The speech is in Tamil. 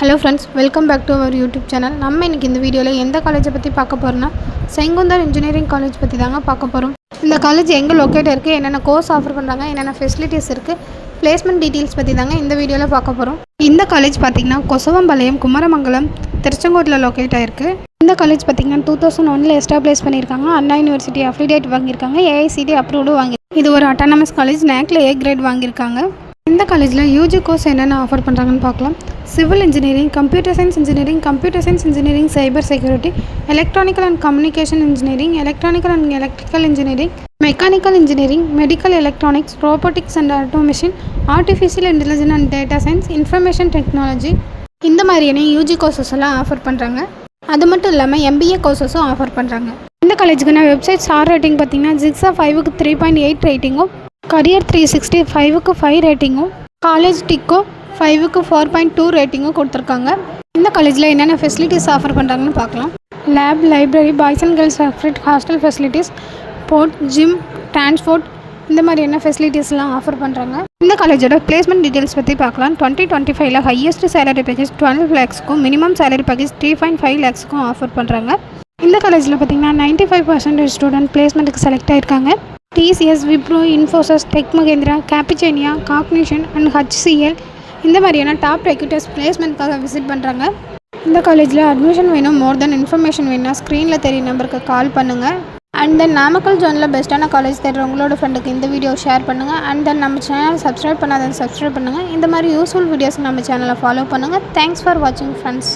Hello friends, welcome back to our YouTube channel. நம்ம இன்றைக்கி இந்த வீடியோவில் எந்த காலேஜை பற்றி பார்க்க போகிறோன்னா செங்குந்தர் இன்ஜினியரிங் காலேஜ் பற்றி தாங்க பார்க்க போகிறோம். இந்த காலேஜ் எங்கே லொக்கேட் இருக்குது, என்னென்ன கோர்ஸ் ஆஃபர் பண்ணுறாங்க, என்னென்ன ஃபெசிலிட்டிஸ் இருக்குது, பிளேஸ்மெண்ட் டீட்டெயில்ஸ் பற்றி தாங்க இந்த வீடியோவில் பார்க்க போகிறோம். இந்த காலேஜ் பார்த்திங்கன்னா கொசவம்பாளையம், குமரமங்கலம், திருச்செங்கோட்டில் லொக்கேட் ஆகிருக்கு. இந்த காலேஜ் பார்த்திங்கன்னா 2001 எஸ்டாப்ளிஷ் பண்ணியிருக்காங்க. அண்ணா யூனிவர்சிட்டி அஃபிலியேட் வாங்கியிருக்காங்க. ஏஐசிடி அப்ரூவ்டு வாங்கியிருக்காங்க. இது ஒரு அட்டானமஸ் காலேஜ். நேக்கில் A கிரேட் வாங்கியிருக்காங்க. இந்த காலேஜில் யூஜி கோர்ஸ் என்னென்ன ஆஃபர் பண்ணுறாங்கன்னு பார்க்கலாம். Civil engineering, computer science engineering, cyber security, electronical and communication engineering, electronical and electrical engineering, mechanical engineering, medical electronics, robotics and automation, artificial intelligence and data science, information technology, இந்த மாதிரியான யூஜி கோர்சஸ் எல்லாம் ஆஃபர் பண்ணுறாங்க. அது மட்டும் இல்லாமல் MBA கோர்சஸும் ஆஃபர் பண்ணுறாங்க. இந்த காலேஜுக்கான வெப்சைட் ஸ்டார் ரேட்டிங் பார்த்திங்கன்னா ஜிக்ஸா 5க்கு 3.8 ரேட்டிங்கும், கரியர் 360 5க்கு 5 ரேட்டிங்கும், காலேஜ் டிக்கோ 5க்கு 4.2 ரேட்டிங்கும் கொடுத்துருக்காங்க. இந்த காலேஜில் என்னென்ன ஃபெசிலிட்டிஸ் ஆஃபர் பண்ணுறாங்கன்னு பார்க்கலாம். Lab, library, boys and girls separate hostel facilities, sport, gym, transport, இந்த மாதிரியான ஃபெசிலிட்டிஸ்லாம் ஆஃபர் பண்ணுறாங்க. இந்த காலேஜோட பிளேஸ்மெண்ட் டீட்டெயில்ஸ் பற்றி பார்க்கலாம். 2025 ஹையஸ்ட் சேலரி பேக்கேஜ் 12 lakhsக்கும், மினிமம் சேலரி பேக்கேஜ் 3.5 lakhsக்கும் ஆஃபர் பண்ணுறாங்க. இந்த காலேஜில் பார்த்திங்கன்னா 95% ஸ்டூடெண்ட் பிளேஸ்மெண்ட்டுக்கு செலக்ட் ஆகிருக்காங்க. TCS, விப்ரோ, இன்ஃபோசிஸ், டெக் மகேந்திரா, கேபிச்சேனியா, காக்னிஷன் அண்ட் HCL இந்த மாதிரியான டாப் ரெக்ரூட்டர்ஸ் பிளேஸ்மெண்ட்காக விசிட் பண்ணுறாங்க. இந்த காலேஜில் அட்மிஷன் வேணும், மோர் தென் இன்ஃபர்மேஷன் வேணும்னா ஸ்க்ரீனில் தெரிய நம்பருக்கு கால் பண்ணுங்கள். அண்ட் தென் நாமக்கல் ஜோனில் பெஸ்ட்டான காலேஜ் தேடுற உங்களோட ஃப்ரெண்டுக்கு இந்த வீடியோ ஷேர் பண்ணுங்கள். அண்ட் தென் நம்ம சேனல் சப்ஸ்கிரைப் பண்ணாதவங்க சப்ஸ்கிரைப் பண்ணுங்கள். இந்த மாதிரி யூஸ்ஃபுல் வீடியோஸ் நம்ம சேனலை ஃபாலோ பண்ணுங்கள். தேங்க்ஸ் ஃபார் வாட்சிங் ஃப்ரெண்ட்ஸ்.